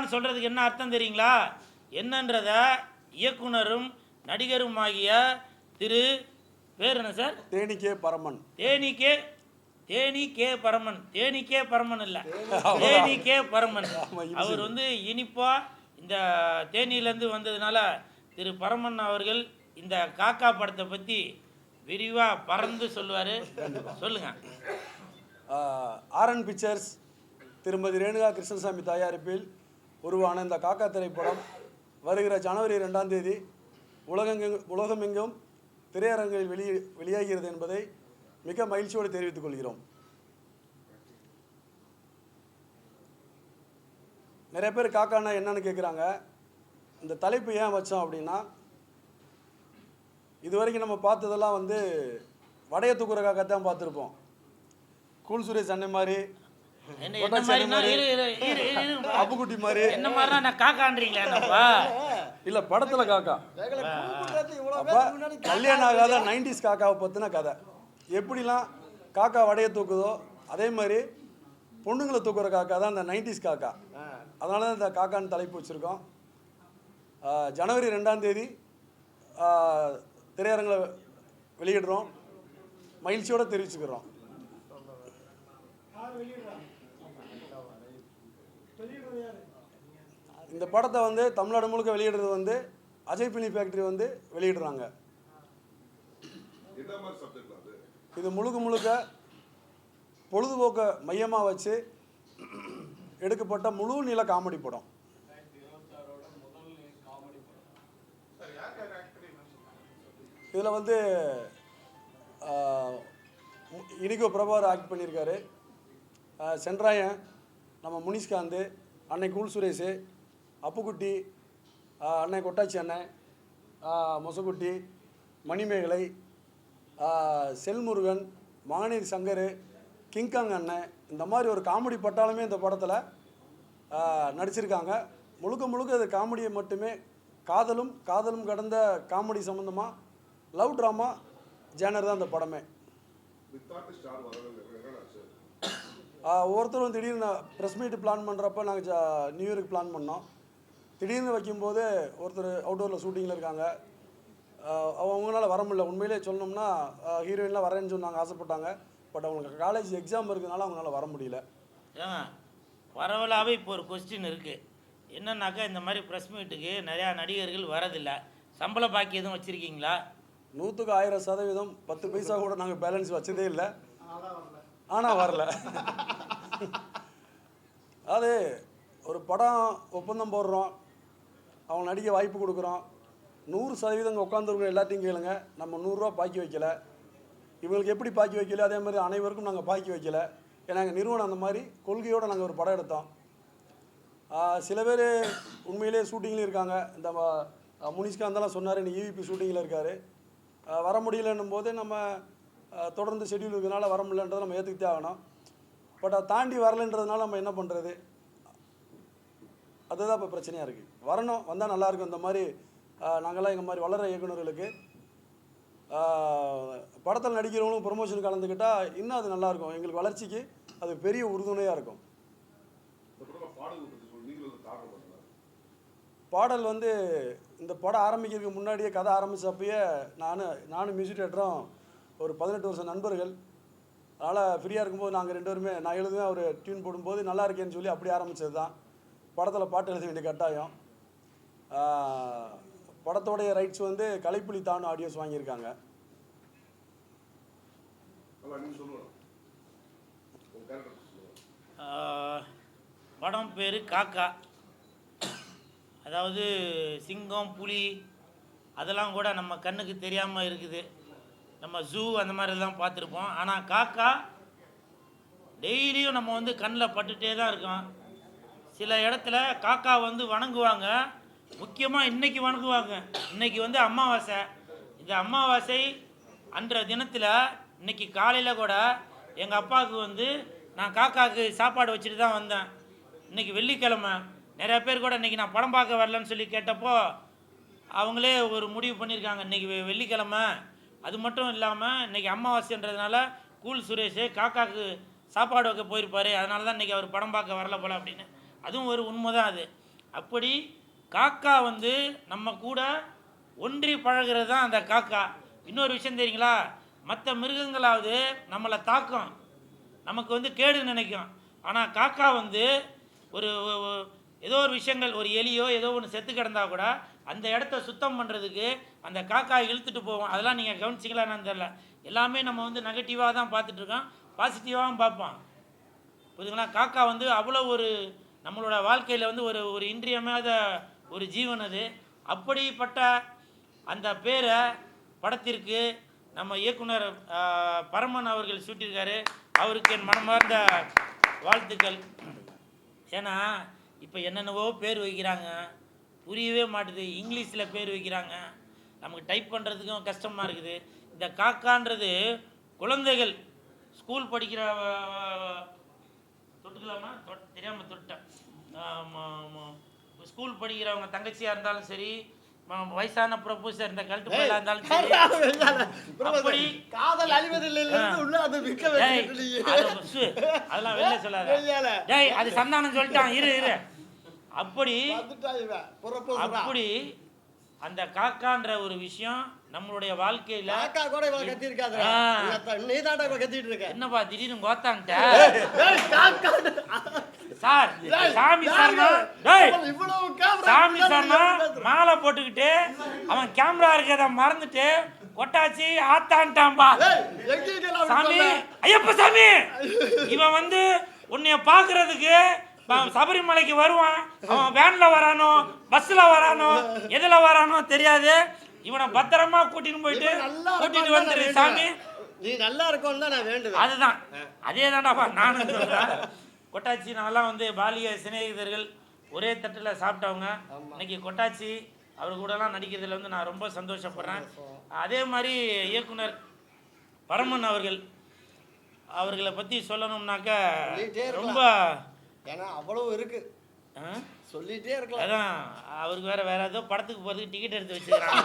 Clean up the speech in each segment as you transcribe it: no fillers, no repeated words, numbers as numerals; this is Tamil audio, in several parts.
காக்கான்னு சொல்கிறதுக்கு என்ன அர்த்தம் தெரியுங்களா? என்னன்றத இயக்குனரும் நடிகருமாகிய திரு பேர் என்ன சார்? தேனி கே பரமன். தேனி கே பரமன் இல்லை, தேனி கே பரமன். அவர் வந்து இனிப்பாக இந்த தேனியிலேருந்து வந்ததுனால திரு பரமன் அவர்கள் இந்த காக்கா படத்தை பற்றி விரிவாக பறந்து சொல்லுவார். சொல்லுங்கள். ஆர்என் பிக்சர்ஸ் திருமதி ரேணுகா கிருஷ்ணசாமி தயாரிப்பில் உருவான இந்த காக்கா திரைப்படம் வருகிற ஜனவரி 2ஆம் தேதி உலகமெங்கும் திரையரங்கில் வெளியாகிறது என்பதை மிக மகிழ்ச்சியோடு தெரிவித்துக் கொள்கிறோம். நிறைய பேர் காக்கான்னா என்னன்னு கேட்குறாங்க. இந்த தலைப்பு ஏன் வச்சோம் அப்படின்னா, இது வரைக்கும் நம்ம பார்த்ததெல்லாம் வந்து வடைய தூக்குற காக்கா தான் பார்த்துருப்போம். கூல் சுரேஷ் அண்ணன் மாதிரி, அப்புக்குட்டி மாதிரி. என்ன மாதிரி நான் காக்கான்றீங்களா? இல்ல, படத்துல காக்கா. கல்யாணம் ஆகாத 90s காக்காவை பத்தின கதை. எப்படிலாம் காக்கா வடைய தூக்குதோ அதே மாதிரி பொண்ணுங்களை தூக்குற காக்கா தான் இந்த 90s காக்கா. அதனால தான் இந்த காக்கான்னு தலைப்பு வச்சுருக்கோம். ஜனவரி 2ஆம் தேதி திரையரங்கில் வெளியிடுறோம். மகிழ்ச்சியோடு தெரிவிச்சுக்கிறோம். இந்த படத்தை வந்து தமிழ்நாடு முழுக்க வெளியிடுறது வந்து அஜய் ஃபிலிம் ஃபேக்டரி வந்து வெளியிடுறாங்க. இது முழுக்க பொழுதுபோக்கை மையமாக வச்சு எடுக்கப்பட்ட முழு நீள காமெடி படம். இதில் வந்து இனிகோ பிரபாகர் ஆக்ட் பண்ணியிருக்காரு. சென்றாயன், நம்ம முனிஷ்காந்த், அன்னை கூல் சுரேஷ், அப்புக்குட்டி, அன்னை கொட்டாச்சி அண்ணன், மொசக்குட்டி, மணிமேகலை, செல்முருகன், மானீர் சங்கர், கிங்காங் அண்ணன், இந்த மாதிரி ஒரு காமெடி பட்டாலுமே இந்த படத்தில் நடிச்சிருக்காங்க. முழுக்க அது காமெடியை மட்டுமே, காதலும் கடந்த காமெடி சம்மந்தமாக லவ் ட்ராமா ஜேனர் தான் இந்த படமே. ஒவ்வொருத்தரும் திடீர்னு ப்ரெஸ் மீட் பிளான் பண்ணுறப்ப நாங்கள் நியூ இயருக்கு பிளான் பண்ணோம். திடீர்னு வைக்கும்போது ஒருத்தர் அவுட்டோரில் ஷூட்டிங்கில் இருக்காங்க, அவங்களால வர முடியல. உண்மையிலே சொல்லணும்னா ஹீரோயின்லாம் வரேன்னு சொன்னாங்க, ஆசைப்பட்டாங்க. பட் அவங்களுக்கு காலேஜ் எக்ஸாம் இருக்கிறதுனால அவங்களால வர முடியல. பரவலாகவே இப்போ ஒரு கொஸ்டின் இருக்குது. என்னன்னாக்கா, இந்த மாதிரி ப்ரெஸ் மீட்டுக்கு நிறையா நடிகர்கள் வரதில்லை. சம்பள பாக்கி எதுவும் வச்சுருக்கீங்களா? 100க்கு 1000% 10 பைசா கூட நாங்கள் பேலன்ஸ் வச்சதே இல்லை. ஆனால் வரல. அது ஒரு படம் ஒப்பந்தம் போடுறோம், அவங்க நடிக்க வாய்ப்பு கொடுக்குறோம். 100% உட்காந்துருக்க எல்லாத்தையும் கேளுங்க, நம்ம 100 ரூபா பாக்கி வைக்கல. இவங்களுக்கு எப்படி பாக்கி வைக்கல, அதே மாதிரி அனைவருக்கும் நாங்கள் பாக்கி வைக்கல. ஏன்னா எங்கள் நிறுவனம் அந்த மாதிரி கொள்கையோடு நாங்கள் ஒரு படம் எடுத்தோம். சில பேர் உண்மையிலே ஷூட்டிங்கில் இருக்காங்க. இந்த முனிஷ்காந்தெல்லாம் சொன்னார், இன்னைக்கு ஈவிபி ஷூட்டிங்கில் இருக்கார். வர முடியலன்னும் போது நம்ம தொடர்ந்து ஷெட்யூல் இருக்கிறதுனால வர முடியலன்றதை நம்ம ஏற்றுக்கிட்டே ஆகணும். பட் அதை தாண்டி வரலைன்றதுனால நம்ம என்ன பண்ணுறது? அதுதான் இப்போ பிரச்சனையாக இருக்குது. வரணும், வந்தால் நல்லாயிருக்கும். இந்த மாதிரி நாங்கள்லாம் எங்கள் மாதிரி வளர இயக்குநர்களுக்கு படத்தில் நடிக்கிறவங்களும் ப்ரொமோஷன் கலந்துக்கிட்டால் இன்னும் அது நல்லாயிருக்கும். எங்களுக்கு வளர்ச்சிக்கு அது பெரிய உறுதுணையாக இருக்கும். பாடல் வந்து இந்த படம் ஆரம்பிக்கிறதுக்கு முன்னாடியே, கதை ஆரம்பித்தப்பயே நானும் மியூசிக் டேரக்டரும் ஒரு 18 வருஷம் நண்பர்கள். அதனால் ஃப்ரீயாக இருக்கும்போது நாங்கள் 2 பேருமே, நான் எழுதுவேன், அவர் டியூன் போடும்போது நல்லா இருக்கேன்னு சொல்லி அப்படி ஆரம்பித்தது தான். படத்தில் பாட்டு எழுத வேண்டிய கட்டாயம். படத்தோடைய ரைட்ஸ் வந்து கலைப்புலி தான் ஆடியோஸ் வாங்கியிருக்காங்க. படம் பேர் காக்கா. அதாவது சிங்கம், புலி அதெல்லாம் கூட நம்ம கண்ணுக்கு தெரியாமல் இருக்குது. நம்ம ஜூ அந்த மாதிரிலாம் பார்த்துருப்போம். ஆனால் காக்கா டெய்லியும் நம்ம வந்து கண்ணில் பட்டுகிட்டே தான் இருக்கோம். சில இடத்துல காக்கா வந்து வணங்குவாங்க. முக்கியமாக இன்றைக்கி வணங்குவாங்க. இன்றைக்கி வந்து அமாவாசை. இந்த அமாவாசை அன்ற தினத்தில் இன்றைக்கி காலையில் கூட எங்கள் அப்பாவுக்கு வந்து நான் காக்காவுக்கு சாப்பாடு வச்சுட்டு தான் வந்தேன். இன்றைக்கி வெள்ளிக்கிழமை. நிறையா பேர் கூட இன்றைக்கி நான் படம் பார்க்க வரலன்னு சொல்லி கேட்டப்போ அவங்களே ஒரு முடிவு பண்ணியிருக்காங்க, இன்றைக்கி வெள்ளிக்கிழமை. அது மட்டும் இல்லாமல் இன்றைக்கி அமாவாசைன்றதுனால கூல் சுரேஷ் காக்காவுக்கு சாப்பாடு வைக்க போயிருப்பார், அதனால தான் இன்றைக்கி அவர் படம் பார்க்க வரல போல் அப்படின்னு. அதுவும் ஒரு உண்மை தான் அது. அப்படி காக்கா வந்து நம்ம கூட ஒன்றி பழகிறது தான் அந்த காக்கா. இன்னொரு விஷயம் தெரியுங்களா, மற்ற மிருகங்களாவது நம்மளை தாக்கும், நமக்கு வந்து கேடு நினைக்கும். ஆனால் காக்கா வந்து ஒரு ஏதோ ஒரு விஷயங்கள், ஒரு எலியோ ஏதோ ஒன்று செத்து கிடந்தா கூட அந்த இடத்த சுத்தம் பண்ணுறதுக்கு அந்த காக்கா இழுத்துட்டு போவோம். அதெல்லாம் நீங்கள் கவனிச்சிங்களா என்னன்னு தெரில. எல்லாமே நம்ம வந்து நெகட்டிவாக தான் பார்த்துட்ருக்கோம், பாசிட்டிவாகவும் பார்ப்போம். புரியுதுங்களா? காக்கா வந்து அவ்வளோ ஒரு நம்மளோட வாழ்க்கையில் வந்து ஒரு ஒரு இன்றியமையாத ஒரு ஜீவன் அது. அப்படிப்பட்ட அந்த பேரை படத்திற்கு நம்ம இயக்குனர் பரமன் அவர்கள் சூட்டியிருக்காரு. அவருக்கு என் மனமார்ந்த வாழ்த்துக்கள். ஏன்னா இப்போ என்னென்னவோ பேர் வைக்கிறாங்க, புரியவே மாட்டுது. இங்கிலீஷில் பேர் வைக்கிறாங்க, நமக்கு டைப் பண்ணுறதுக்கும் கஷ்டமாக இருக்குது. இந்த காக்கான்றது குழந்தைகள் ஸ்கூல் படிக்கிற தொட்டுக்கலாமா தெரியாமல் தொட்டேன். ஸ்கூல் படிக்கிறவங்க தங்கச்சியாக இருந்தாலும் சரி, வயசான ப்ரொபோசர் இந்த கல்ட்டு பையலா இருந்தாலும் சரி, அப்படி காதல் அழிவதில்லை அதெல்லாம் வெளில சொல்லாத. டேய் அது சந்தானம் சொல்லிட்டான், இரு இரு. அப்படி அப்படி அந்த காக்கான்ற ஒரு விஷயம் நம்மளுடைய வாழ்க்கையில என்னப்பா திடீர்னு கோத்தாங்கிட்ட சார் சாமி சார்னா சாமி சார்னா மாலை போட்டுக்கிட்டு அவன் கேமரா இருக்கிறத மறந்துட்டு கொட்டாச்சி ஆத்தான்ட்டான்பா. சாமி ஐயப்ப சாமி, இவன் வந்து உன்னைய பாக்குறதுக்கு சபரிமலைக்கு வருவான். அவன் வேன்ல வரானோ பஸ்ல வரானோ எதுல வரானோ தெரியாது. இவனை பத்திரமா கூட்டிட்டு போயிட்டு கூட்டிட்டு வந்துரு சாமி. நீ நல்லா இருக்கும்னு தான் நான் வேண்டுவேன். அதுதான் அதே தான்டாப்பா நானும் சொல்றேன். கொட்டாச்சி நான்லாம் வந்து பாலிய சிநேகிதர்கள் ஒரே தட்டில் சாப்பிட்டவங்க. இன்னைக்கு கொட்டாச்சி அவர் கூடலாம் நடிக்கிறதுல வந்து நான் ரொம்ப சந்தோஷப்படுறேன். அதே மாதிரி இயக்குனர் பரமன் அவர்களை பற்றி சொல்லணும்னாக்கா ரொம்ப ஏன்னா அவ்வளவு இருக்கு, சொல்லிட்டே இருக்கலாம். அதான் அவருக்கு வேற ஏதோ படத்துக்கு போகிறதுக்கு டிக்கெட் எடுத்து வச்சுக்கிறாங்க.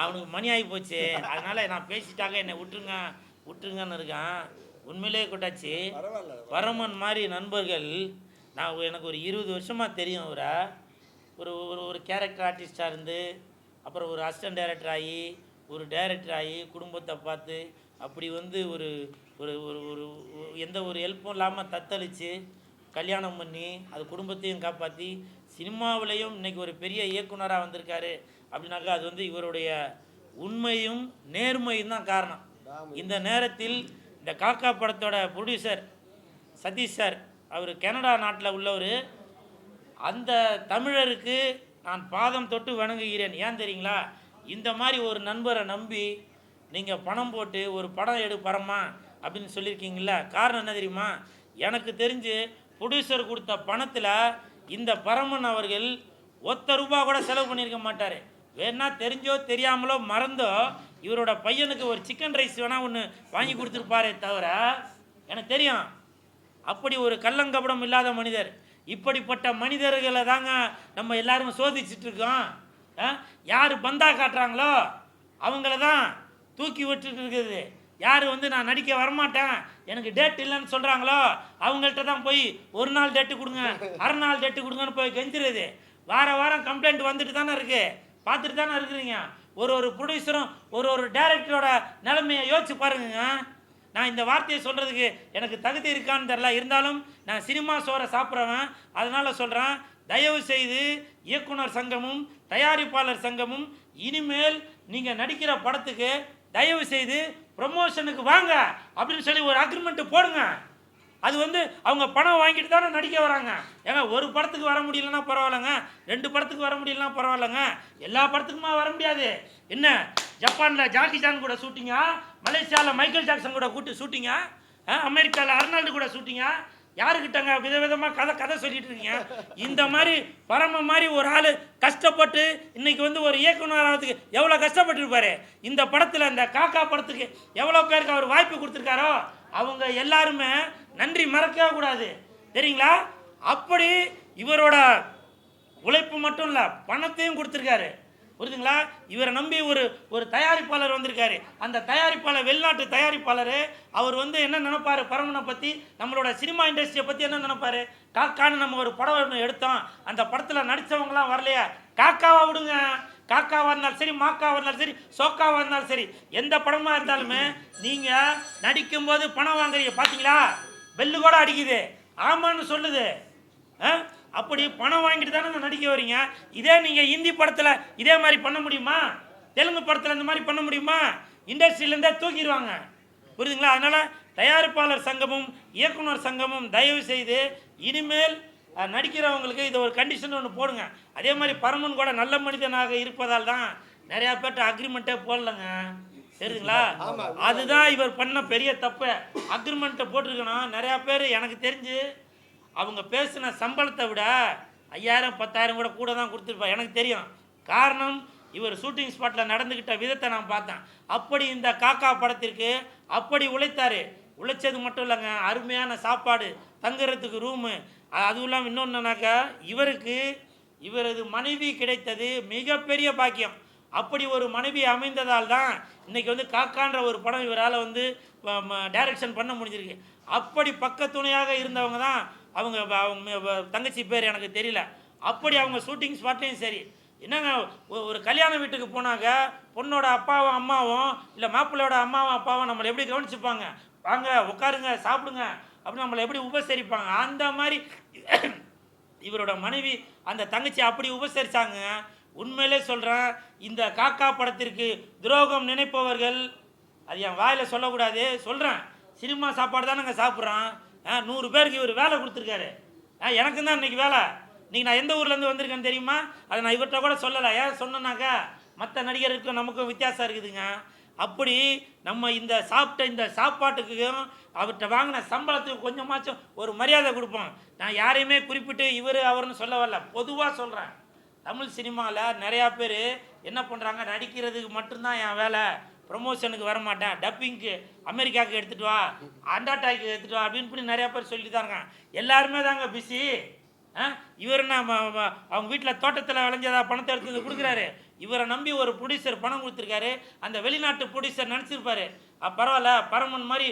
அவனுக்கு மணி ஆகி போச்சு, அதனால நான் பேசிட்டாக்க என்னை விட்டுருங்கன்னு இருக்கான். உண்மையிலே கொட்டாச்சு பரமன் மாதிரி நண்பர்கள் எனக்கு ஒரு 20 வருஷமாக தெரியும். அவரை ஒரு ஒரு கேரக்டர் ஆர்டிஸ்டாக இருந்து அப்புறம் ஒரு அசிஸ்டன்ட் டைரக்டர் ஆகி ஒரு டைரக்டர் ஆகி குடும்பத்தை பார்த்து அப்படி வந்து ஒரு ஒரு ஒரு எந்த ஒரு ஹெல்ப்பும் இல்லாமல் தத்தளித்து கல்யாணம் பண்ணி அது குடும்பத்தையும் காப்பாற்றி சினிமாவிலையும் இன்றைக்கி ஒரு பெரிய இயக்குனராக வந்திருக்காரு. அப்படின்னாக்கா அது வந்து இவருடைய உண்மையும் நேர்மையும் தான் காரணம். இந்த நேரத்தில் இந்த காக்கா படத்தோட ப்ரொடியூசர் சதீஷ் சார், அவர் கனடா நாட்டில் உள்ளவர். அந்த தமிழருக்கு நான் பாதம் தொட்டு வணங்குகிறேன். ஏன் தெரியுங்களா, இந்த மாதிரி ஒரு நண்பரை நம்பி நீங்கள் பணம் போட்டு ஒரு படம் எடுப்பறமா அப்படின்னு சொல்லியிருக்கீங்களா. காரணம் என்ன தெரியுமா, எனக்கு தெரிஞ்சு ப்ரொடியூசர் கொடுத்த பணத்தில் இந்த பரமன் அவர்கள் ₹1 கூட செலவு பண்ணியிருக்க மாட்டார். வேணா தெரிஞ்சோ தெரியாமலோ மறந்தோ இவரோட பையனுக்கு ஒரு சிக்கன் ரைஸ் வேணால் ஒன்று வாங்கி கொடுத்துருப்பாரே தவிர எனக்கு தெரியும். அப்படி ஒரு கள்ளங்கபடம் இல்லாத மனிதர். இப்படிப்பட்ட மனிதர்களை தாங்க நம்ம எல்லாரும் சோதிச்சுட்ருக்கோம். யார் பந்தா காட்டுறாங்களோ அவங்கள தான் தூக்கி விட்டுட்டு இருக்குது. யார் வந்து நான் நடிக்க வரமாட்டேன் எனக்கு டேட் இல்லைன்னு சொல்கிறாங்களோ அவங்கள்ட்ட தான் போய் ஒரு நாள் டேட்டு கொடுங்க, அரை நாள் டேட்டு கொடுங்கன்னு போய் கெஞ்சிருது. வாரம் கம்ப்ளைண்ட் வந்துட்டு தானே இருக்குது, பார்த்துட்டு தானே இருக்கிறீங்க. ஒரு ப்ரொடியூசரும் ஒரு டைரக்டரோட நிலைமையை யோசிச்சு பாருங்க. நான் இந்த வார்த்தையை சொல்கிறதுக்கு எனக்கு தகுதி இருக்கான்னு தெரில, இருந்தாலும் நான் சினிமா சோறை சாப்பிட்றவன், அதனால் சொல்கிறேன். தயவு செய்து இயக்குனர் சங்கமும் தயாரிப்பாளர் சங்கமும் இனிமேல் நீங்கள் நடிக்கிற படத்துக்கு தயவு செய்து ப்ரொமோஷனுக்கு வாங்க அப்படின்னு சொல்லி ஒரு அக்ரிமெண்ட்டு போடுங்க. அது வந்து அவங்க பணம் வாங்கிட்டு தானே நடிக்க வராங்க. ஏங்க ஒரு படத்துக்கு வர முடியலன்னா பரவாயில்லைங்க, 2 படத்துக்கு வர முடியலன்னா பரவாயில்லைங்க, எல்லா படத்துக்குமா வர முடியாது. என்ன ஜப்பானில் ஜாக்கி சான் கூட ஷூட்டிங்க, மலேசியாவில் மைக்கேல் ஜாக்சன் கூட ஷூட்டிங்க, அமெரிக்காவில் அர்னால்டு கூட ஷூட்டிங்க. யாருக்கிட்டங்க விதவிதமாக கதை சொல்லிட்டு இருக்கீங்க. இந்த மாதிரி பரம மாதிரி ஒரு ஆள் கஷ்டப்பட்டு இன்னைக்கு வந்து ஒரு இயக்குனராகிறதுக்கு எவ்வளோ கஷ்டப்பட்டுருப்பாரு. இந்த படத்தில் இந்த காக்கா படத்துக்கு எவ்வளோ பேருக்கு அவர் வாய்ப்பு கொடுத்துருக்காரோ அவங்க எல்லாருமே நன்றி மறக்கவே கூடாது, தெரியுங்களா. அப்படி இவரோட உழைப்பு மட்டும் இல்லை பணத்தையும் கொடுத்துருக்காரு. புரியுதுங்களா? இவரை நம்பி ஒரு தயாரிப்பாளர் வந்திருக்காரு. அந்த தயாரிப்பாளர் வெளிநாட்டு தயாரிப்பாளர். அவர் வந்து என்ன நினைப்பாரு பரமனை பற்றி, நம்மளோட சினிமா இண்டஸ்ட்ரியை பற்றி என்ன நினைப்பாரு? காக்கான்னு நம்ம ஒரு படம் ஒன்று எடுத்தோம், அந்த படத்தில் நடித்தவங்களாம் வரலையா, காக்காவா விடுங்க. காக்காவாக இருந்தாலும் சரி, மாக்காவாக இருந்தாலும் சரி, சோக்காவாக இருந்தாலும் சரி, எந்த படமாக இருந்தாலுமே நீங்கள் நடிக்கும்போது பணம் வாங்குறீங்க பார்த்தீங்களா? பெல்லு கூட அடிக்குது, ஆமான்னு சொல்லுது. அப்படி பணம் வாங்கிட்டு தானே நடிக்க வரீங்க. இதே நீங்கள் ஹிந்தி படத்தில் இதே மாதிரி பண்ண முடியுமா? தெலுங்கு படத்தில் இந்த மாதிரி பண்ண முடியுமா? இண்டஸ்ட்ரியிலேருந்தே தூக்கிடுவாங்க. புரியுதுங்களா? அதனால் தயாரிப்பாளர் சங்கமும் இயக்குனர் சங்கமும் தயவு செய்து இனிமேல் நடிக்கிறவங்களுக்கு இதை ஒரு கண்டிஷன் ஒன்று போடுங்க. அதே மாதிரி பரமன் கூட நல்ல மனிதனாக இருப்பதால் தான் நிறையா பேர்ட்ட அக்ரிமெண்ட்டே போடலங்க. தெரியுதுங்களா? அதுதான் இவர் பண்ண பெரிய தப்பு. அக்ரிமெண்ட்டை போட்டிருக்கணும். நிறையா பேர் எனக்கு தெரிஞ்சு அவங்க பேசின சம்பளத்தை விட 5000 10,000 கூட தான் கொடுத்துருப்பா. எனக்கு தெரியும். காரணம், இவர் ஷூட்டிங் ஸ்பாட்டில் நடந்துக்கிட்ட விதத்தை நான் பார்த்தேன். அப்படி இந்த காக்கா படத்திற்கு அப்படி உழைத்தார். உழைச்சது மட்டும் இல்லைங்க, அருமையான சாப்பாடு, தங்குறதுக்கு ரூமு, அதுவும் இல்லாமல் இன்னொன்றுனாக்கா இவரது மனைவி கிடைத்தது மிகப்பெரிய பாக்கியம். அப்படி ஒரு மனைவி அமைந்ததால் தான் இன்றைக்கி வந்து காக்கான்ற ஒரு படம் இவரால் வந்து டைரக்ஷன் பண்ண முடிஞ்சிருக்கு. அப்படி பக்கத்துணையாக இருந்தவங்க தான் அவங்க தங்கச்சி பேர் எனக்கு தெரியல. அப்படி அவங்க ஷூட்டிங் ஸ்பாட்லேயும் சரி, என்னங்க ஒரு கல்யாண வீட்டுக்கு போனாங்க, பொண்ணோட அப்பாவும் அம்மாவும் இல்லை மாப்பிள்ளையோட அம்மாவும் அப்பாவும் நம்மளை எப்படி கவனிச்சுப்பாங்க, வாங்க உட்காருங்க சாப்பிடுங்க அப்படின்னு நம்மளை எப்படி உபசரிப்பாங்க, அந்த மாதிரி இவரோட மனைவி அந்த தங்கச்சி அப்படி உபசரித்தாங்க. உண்மையிலே சொல்கிறேன், இந்த காக்கா படத்திற்கு துரோகம் நினைப்பவர்கள், அது என் வாயில் சொல்லக்கூடாது, சொல்கிறேன், சினிமா சாப்பாடு தான் நாங்கள் சாப்பிட்றோம். 100 பேருக்கு இவர் வேலை கொடுத்துருக்காரு. எனக்கு தான் இன்றைக்கி வேலை. இன்றைக்கி நான் எந்த ஊர்லேருந்து வந்திருக்கேன்னு தெரியுமா? அதை நான் இவர்கிட்ட கூட சொல்லலை. ஏன் சொன்னேன்னாக்கா, மற்ற நடிகருக்கும் நமக்கும் வித்தியாசம் இருக்குதுங்க. அப்படி நம்ம இந்த சாப்பாட்டுக்கும் அவர்கிட்ட வாங்கின சம்பளத்துக்கு கொஞ்சமாச்சும் ஒரு மரியாதை கொடுப்போம். நான் யாரையுமே குறிப்பிட்டு இவர் அவர்னு சொல்ல வரல, பொதுவாக சொல்கிறேன். தமிழ் சினிமாவில் நிறையா பேர் என்ன பண்ணுறாங்க, நடிக்கிறதுக்கு மட்டும்தான் என் வேலை, ப்ரொமோஷனுக்கு வரமாட்டேன், டப்பிங்க்கு அமெரிக்காவுக்கு எடுத்துகிட்டு வா, அண்டாட்டாய்க்கு எடுத்துகிட்டு வா அப்படின்னு நிறையா பேர் சொல்லி தாங்க. எல்லாருமே தாங்க பிஸி. இவர் அவங்க வீட்டில் தோட்டத்தில் விளைஞ்சதா பணத்தை எடுத்து கொடுக்குறாரு. இவரை நம்பி ஒரு ப்ரொடியூசர் பணம் கொடுத்துருக்காரு. அந்த வெளிநாட்டு ப்ரொடியூசர் நினச்சிருப்பாரு, பரவாயில்ல பரமன் மாதிரி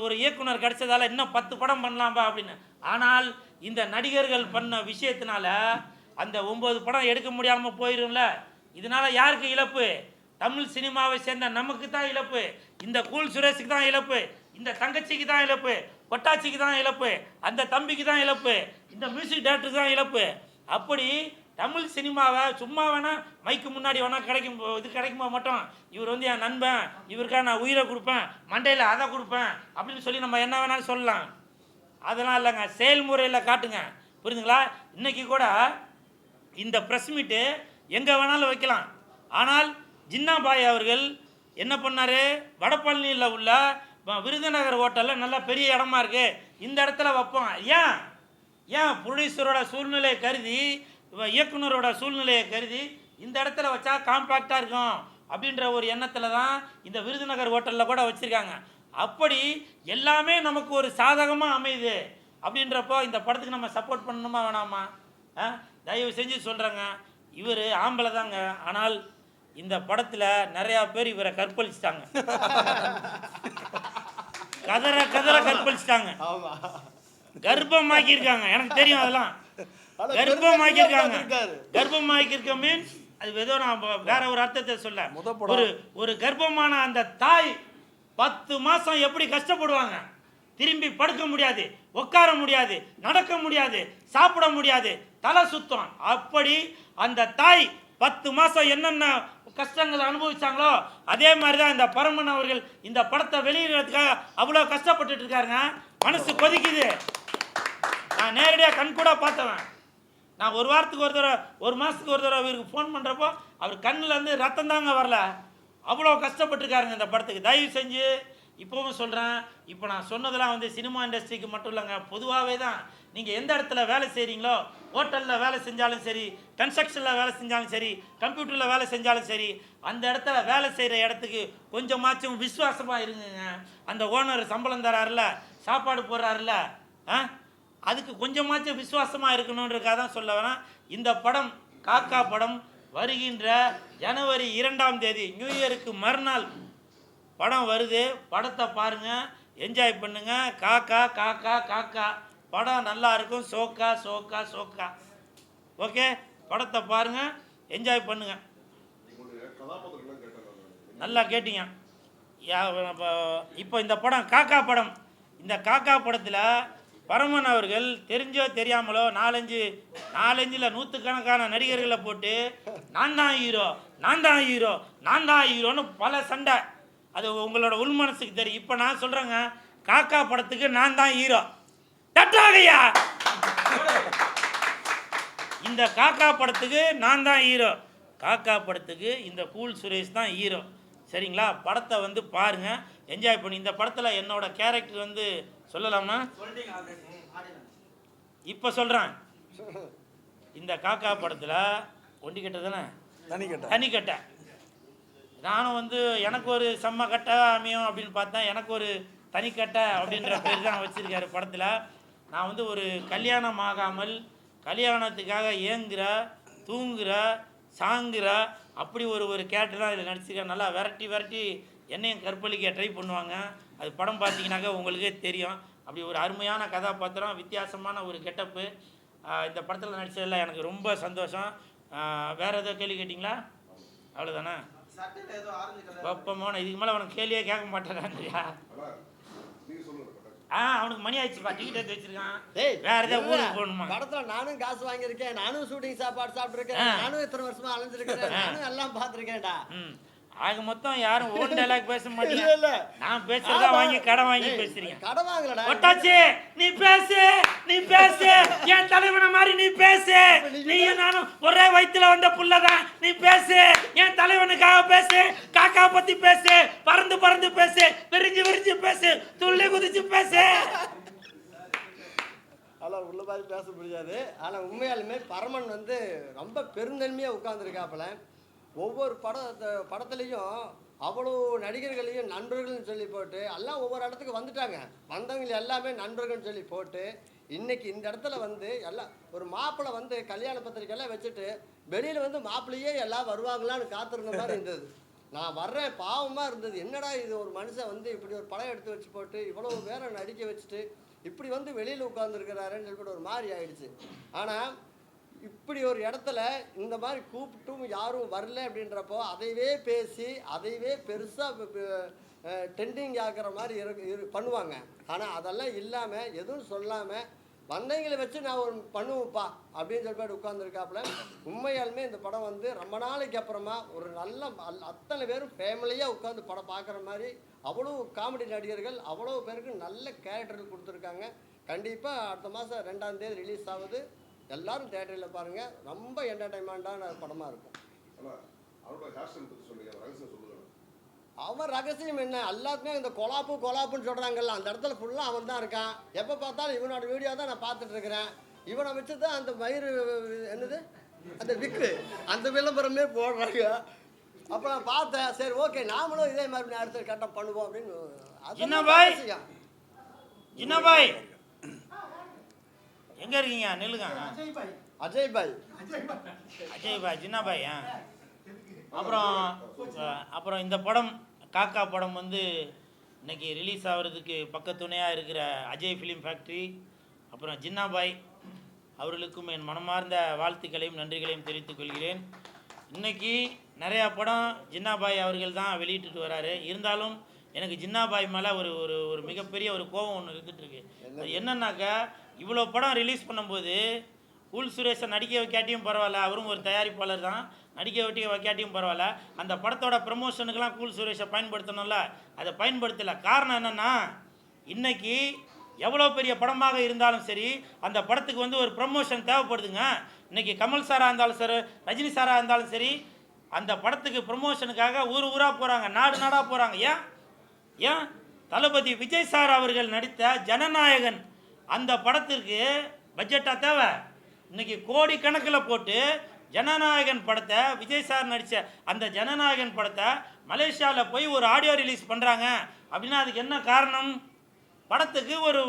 ஒரு இயக்குனர் கிடைச்சதால இன்னும் 10 படம் பண்ணலாம்பா அப்படின்னு. ஆனால் இந்த நடிகர்கள் பண்ண விஷயத்தினால அந்த 9 படம் எடுக்க முடியாமல் போயிடும்ல. இதனால் யாருக்கு இழப்பு? தமிழ் சினிமாவை சேர்ந்த நமக்கு தான் இழப்பு. இந்த கூல் சுரேஷுக்கு தான் இழப்பு, இந்த தங்கச்சிக்கு தான் இழப்பு, கொட்டாச்சிக்கு தான் இழப்பு, அந்த தம்பிக்கு தான் இழப்பு, இந்த மியூசிக் டைரக்டருக்கு தான் இழப்பு. அப்படி தமிழ் சினிமாவை சும்மா வேணால் மைக்கு முன்னாடி வேணால் கிடைக்குமா மட்டும் இவர் வந்து என் நண்பன், இவருக்காக நான் உயிரை கொடுப்பேன், மண்டையில் அதை கொடுப்பேன் அப்படின்னு சொல்லி நம்ம என்ன வேணாலும் சொல்லலாம். அதெல்லாம் இல்லைங்க, செயல்முறையில் காட்டுங்க. புரியுதுங்களா? இன்றைக்கி கூட இந்த ப்ரெஸ் மீட்டு எங்கே வேணாலும் வைக்கலாம். ஆனால் ஜின்னா பாய் அவர்கள் என்ன பண்ணார், வடபழனியில் உள்ள விருதுநகர் ஹோட்டலில் நல்ல பெரிய இடமா இருக்குது, இந்த இடத்துல வைப்போம். ஏன் ப்ரொடியூசரோட சூழ்நிலையை கருதி, இயக்குனரோட சூழ்நிலையை கருதி இந்த இடத்துல வச்சா காம்பேக்டாக இருக்கும் அப்படின்ற ஒரு எண்ணத்தில் தான் இந்த விருதுநகர் ஹோட்டலில் கூட வச்சுருக்காங்க. அப்படி எல்லாமே நமக்கு ஒரு சாதகமாக அமையுது. அப்படின்றப்போ இந்த படத்துக்கு நம்ம சப்போர்ட் பண்ணணுமா வேணாமா? தயவு செஞ்சு சொல்கிறேங்க, இவர் ஆம்பளை தாங்க, ஆனால் இந்த படத்தில் நிறையா பேர் இவரை கற்பழிச்சிட்டாங்க, கதற கற்பழிச்சிட்டாங்க, கர்ப்பமாக்கியிருக்காங்க. எனக்கு தெரியும், அதெல்லாம் கர்ப்பமாக்கியிருக்க மீன்ஸ் அது ஏதோ நான் வேற ஒரு அர்த்தத்தை சொல்ல. ஒரு கர்ப்பமான அந்த தாய் 10 மாதம் எப்படி கஷ்டப்படுவாங்க, திரும்பி படுக்க முடியாது, உட்கார முடியாது, நடக்க முடியாது, சாப்பிட முடியாது, தலை சுத்தம். அப்படி அந்த தாய் 10 மாதம் என்னென்ன கஷ்டங்களை அனுபவிச்சாங்களோ அதே மாதிரி தான் இந்த பரமன் அவர்கள் இந்த படத்தை வெளியிடுறதுக்காக அவ்வளோ கஷ்டப்பட்டுட்டு இருக்காருங்க. மனசு கொதிக்குது. நான் நேரடியாக கண்கூட பார்த்தவன். நான் ஒரு வாரத்துக்கு ஒரு தடவை, ஒரு மாதத்துக்கு ஒரு தடவை இவருக்கு ஃபோன் பண்ணுறப்போ அவர் கண்ணிலேருந்து ரத்தம் தாங்க வரல, அவ்வளோ கஷ்டப்பட்டுருக்காருங்க இந்த படத்துக்கு. தயவு செஞ்சு இப்போவும் சொல்கிறேன், இப்போ நான் சொன்னதெல்லாம் வந்து சினிமா இண்டஸ்ட்ரிக்கு மட்டும் இல்லைங்க, பொதுவாகவே தான். நீங்கள் எந்த இடத்துல வேலை செய்கிறீங்களோ, ஹோட்டலில் வேலை செஞ்சாலும் சரி, கன்ஸ்ட்ரக்ஷனில் வேலை செஞ்சாலும் சரி, கம்ப்யூட்டரில் வேலை செஞ்சாலும் சரி, அந்த இடத்துல வேலை செய்கிற இடத்துக்கு கொஞ்சமாச்சும் விசுவாசமாக இருங்குங்க. அந்த ஓனர் சம்பளம் தராருல, சாப்பாடு போடுறாருல, அதுக்கு கொஞ்சமாச்சும் விசுவாசமாக இருக்கணுன்றக்காக தான் சொல்ல வேணாம். இந்த படம் காக்கா படம் வருகின்ற ஜனவரி 2ஆம் தேதி நியூ இயருக்கு மறுநாள் படம் வருது. படத்தை பாருங்கள், என்ஜாய் பண்ணுங்க. காக்கா காக்கா காக்கா படம் நல்லா இருக்கும். சோக்கா சோக்கா சோக்கா. ஓகே, படத்தை பாருங்கள், என்ஜாய் பண்ணுங்க. நல்லா கேட்டீங்க. இப்போ இந்த படம் காக்கா படம். இந்த காக்கா படத்தில் பரமன் அவர்கள் தெரிஞ்சோ தெரியாமலோ நாலஞ்சில் நூற்றுக்கணக்கான நடிகர்களை போட்டு நான் தான் ஹீரோ நான் தான் ஹீரோ நான் தான் ஹீரோன்னு பல சண்டை. அது உங்களோட உள் மனசுக்கு தெரியும். இப்போ நான் சொல்கிறேங்க, காக்கா படத்துக்கு நான் தான் ஹீரோ. தட்டாகையா, இந்த காக்கா படத்துக்கு நான் தான் ஹீரோ. காக்கா படத்துக்கு இந்த கூல் சுரேஷ் தான் ஹீரோ. சரிங்களா? படத்தை வந்து பாருங்கள், என்ஜாய் பண்ணி. இந்த படத்தில் என்னோட கேரக்டர் வந்து சொல்லலாமா? இப்போ சொல்கிறேன். இந்த காக்கா படத்தில் ஒண்டிக்கட்டை தானே, தனிக்கட்டை. நானும் வந்து எனக்கு ஒரு செம்ம கட்டை அமையும் அப்படின்னு பார்த்தேன். எனக்கு ஒரு தனிக்கட்டை அப்படின்ற பேர் தான் வச்சுருக்காரு படத்தில். நான் வந்து ஒரு கல்யாணம் ஆகாமல் கல்யாணத்துக்காக ஏங்குகிற தூங்குகிற சாங்குகிற அப்படி ஒரு கேரக்டர் தான் இதில் நடிச்சிருக்கேன். நல்லா விரட்டி என்னையும் கற்பழிக்க ட்ரை பண்ணுவாங்க. அது படம் பார்த்தீங்கன்னாக்கா உங்களுக்கே தெரியும். அப்படி ஒரு அருமையான கதாபாத்திரம், வித்தியாசமான ஒரு கெட்டப்பு. இந்த படத்தில் நடித்ததில் எனக்கு ரொம்ப சந்தோஷம். வேறு ஏதோ கேள்வி கேட்டிங்களா? அவ்வளோதானே? பப்பமான இதுக்கு மேலே அவனுக்கு கேள்வியே கேட்க மாட்டேறான்யா. அவனுக்கு மணி ஆயிடுச்சுப்பா, டிக்கெட் எடுத்து வச்சிருக்கான். வேற ஏதாவது ஊருக்கு போகணுமா? படத்துல நானும் காசு வாங்கியிருக்கேன், நானும் ஷூட்டிங் சாப்பாடு சாப்பிட்டுருக்கேன், நானும் இத்தனை வருஷமா அலைஞ்சிருக்கேன், நானும் எல்லாம் பார்த்துருக்கேன்டா. ஆக மொத்தம் யாரும் ஓன் டைலாக் பேச மாட்டீங்க. நான் பேசுறதா வாங்கி கடன் வாங்கி பேசுறீங்க. கடன் வாங்கலடா. ஒட்டாச்சி, நீ பேசு என் தலைவனை மாதிரி நீ பேசு. நீயும் நானும் ஒரே வயிற்றுல வந்த புள்ளதான். நீ பேசு, என் தலைவனுக்காக பேசு. காக்கா பத்தி பேசு, பறந்து பேசு, விரிஞ்சு பேசு, துள்ளி குதிச்சு பேசு. அதெல்லாம் உள்ள மாதிரி பேச முடியாது. ஆனா உண்மையாலுமே பரமன் வந்து ரொம்ப பெருந்தன்மையா உட்கார்ந்துருக்காப்புல. ஒவ்வொரு படத்துலையும் அவ்வளோ நடிகர்களையும் நண்பர்கள்னு சொல்லி போட்டு எல்லாம் ஒவ்வொரு இடத்துக்கு வந்துட்டாங்க. வந்தவங்க எல்லாமே நண்பர்கள்னு சொல்லி போட்டு இன்னைக்கு இந்த இடத்துல வந்து எல்லாம் ஒரு மாப்பிள்ளை வந்து கல்யாண பத்திரிக்கையெல்லாம் வச்சுட்டு வெளியில் வந்து மாப்பிள்ளையே எல்லாம் வருவாங்களான்னு காத்திருந்த மாதிரி இருந்தது. நான் வர்றேன், பாவமாக இருந்தது. என்னடா இது, ஒரு மனுஷன் வந்து இப்படி ஒரு படம் எடுத்து வச்சு போட்டு இவ்வளோ பேரை நடிக்க வச்சுட்டு இப்படி வந்து வெளியில் உட்காந்துருக்கிறாருன்னு சொல்லிட்டு ஒரு மாதிரி ஆயிடுச்சு. ஆனால் இப்படி ஒரு இடத்துல இந்த மாதிரி கூப்பிட்டும் யாரும் வரல அப்படின்றப்போ அதைவே பேசி அதைவே பெருசாக ட்ரெண்டிங் ஆக்கிற மாதிரி பண்ணுவாங்க. ஆனால் அதெல்லாம் இல்லாமல் எதுவும் சொல்லாமல் வந்தவங்களை வச்சு நான் ஒரு பண்ணுவேன்ப்பா அப்படின்னு சொல்லிட்டு உட்காந்துருக்காப்புல. உண்மையாலுமே இந்த படம் வந்து ரொம்ப நாளைக்கு அப்புறமா ஒரு நல்ல அத்தனை பேரும் ஃபேமிலியாக உட்காந்து படம் பார்க்குற மாதிரி அவ்வளோ காமெடி நடிகர்கள் அவ்வளோ பேருக்கு நல்ல கேரக்டர்கள் கொடுத்துருக்காங்க. கண்டிப்பாக அடுத்த மாதம் 2ஆம் தேதி ரிலீஸ் ஆகுது. எல்லாரும் தேட்டரில் பாருங்கள். ரொம்ப என்டர்டைன்மெண்ட்டான படமாக இருக்கும். அவன் ரகசியம் என்ன, எல்லாத்துக்குமே இந்த கொலாப்புன்னு சொல்கிறாங்கல்ல, அந்த இடத்துல ஃபுல்லாக அவன் தான் இருக்கான். எப்போ பார்த்தாலும் இவனோட வீடியோ தான் நான் பார்த்துட்ருக்கிறேன். இவனை வச்சு தான் அந்த மயிறு என்னது அந்த விக்கு அந்த விளம்பரமே போடுறாங்க. அப்போ நான் பார்த்தேன், சரி ஓகே நாமளும் இதே மாதிரி அடுத்த கட்டம் பண்ணுவோம் அப்படின்னு. ஜின்னாபாய் எங்க இருக்கீங்க? நில்லுங்க. அஜய் பாய் ஜின்னாபாய். அப்புறம் இந்த படம் காக்கா படம் வந்து இன்னைக்கு ரிலீஸ் ஆகிறதுக்கு பக்கத்துணையாக இருக்கிற அஜய் ஃபிலிம் ஃபேக்ட்ரி அப்புறம் ஜின்னாபாய் அவர்களுக்கும் என் மனமார்ந்த வாழ்த்துக்களையும் நன்றிகளையும் தெரிவித்துக் கொள்கிறேன். இன்னைக்கு நிறையா படம் ஜின்னாபாய் அவர்கள் தான் வெளியிட்டு வராரு. இருந்தாலும் எனக்கு ஜின்னாபாய் மேலே ஒரு மிகப்பெரிய ஒரு கோபம் ஒன்று இருந்துகிட்ருக்கு. அது என்னன்னாக்கா, இவ்வளோ படம் ரிலீஸ் பண்ணும்போது கூல் சுரேஷை நடிக்க வைக்காட்டியும் பரவாயில்ல, அவரும் ஒரு தயாரிப்பாளர் தான், நடிக்க வைக்காட்டியும் பரவாயில்ல, அந்த படத்தோட ப்ரமோஷனுக்கெல்லாம் கூல் சுரேஷை பயன்படுத்தணும்ல, அதை பயன்படுத்தலை. காரணம் என்னென்னா, இன்றைக்கி எவ்வளோ பெரிய படமாக இருந்தாலும் சரி அந்த படத்துக்கு வந்து ஒரு ப்ரமோஷன் தேவைப்படுதுங்க. இன்றைக்கி கமல் சாராக இருந்தாலும் சரி, ரஜினி சாராக இருந்தாலும் சரி, அந்த படத்துக்கு ப்ரமோஷனுக்காக ஊராக போகிறாங்க, நாடாக போகிறாங்க. ஏன் தளபதி விஜய் சார் அவர்கள் நடித்த ஜனநாயகன் அந்த படத்திற்கு பட்ஜெட்டாக தேவை. இன்றைக்கி கோடிக்கணக்கில் போட்டு ஜனநாயகன் படத்தை, விஜய் சார் நடித்த அந்த ஜனநாயகன் படத்தை மலேசியாவில் போய் ஒரு ஆடியோ ரிலீஸ் பண்ணுறாங்க அப்படின்னா அதுக்கு என்ன காரணம்? படத்துக்கு ஒரு